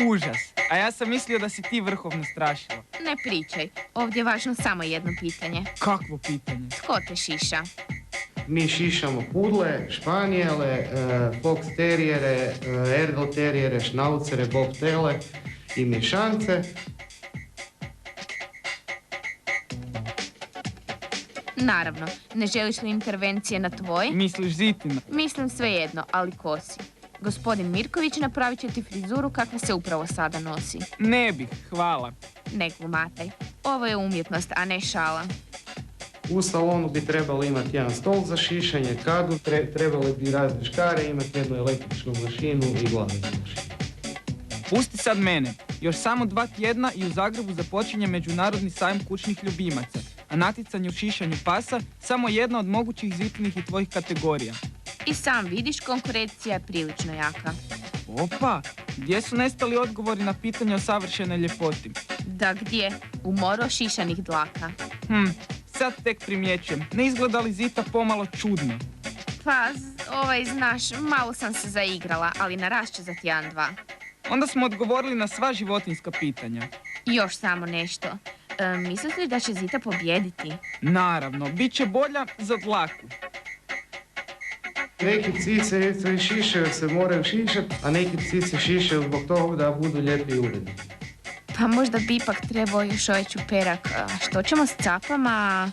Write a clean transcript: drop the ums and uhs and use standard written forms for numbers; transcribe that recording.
Užas. A ja sam mislio da si ti vrhovno strašilo. Ne pričaj. Ovdje je važno samo jedno pitanje. Kakvo pitanje? Tko te šiša? Mi šišamo pudle, španijele, fox terijere, erdl terijere, šnaucere, bobtele i mješance. Naravno, ne želiš li intervencije na tvoj? Misliš Zitina? Mislim svejedno, ali kosi. Gospodin Mirković napravit će ti frizuru kakva se upravo sada nosi. Ne bih, hvala. Ne glumataj. Ovo je umjetnost, a ne šala. U salonu bi trebali imati jedan stol za šišanje, kadu, trebali bi razne škare, imati jednu električnu mašinu i glavnu mašinu. Pusti sad mene. Još samo 2 tjedna i u Zagrebu započinje Međunarodni sajam kućnih ljubimaca, a natjecanje u šišanju pasa samo jedna od mogućih Zitinih i tvojih kategorija. I sam vidiš, konkurencija je prilično jaka. Opa, gdje su nestali odgovori na pitanje o savršenoj ljepoti? Da gdje? U moru šišanih dlaka. Sad tek primjećujem. Ne izgleda li Zita pomalo čudno? Pa, znaš, malo sam se zaigrala, ali narast će za tjedan, 2. Onda smo odgovorili na sva životinjska pitanja. Još samo nešto. Misliš li da će Zita pobijediti? Naravno, bit će bolja za dlaku. Neki psice šišaju se moraju šišati, a neki psice šišaju zbog toga da budu lijepi i uredni. Pa možda bi ipak trebao još ovaj čuperak. A što ćemo s capama?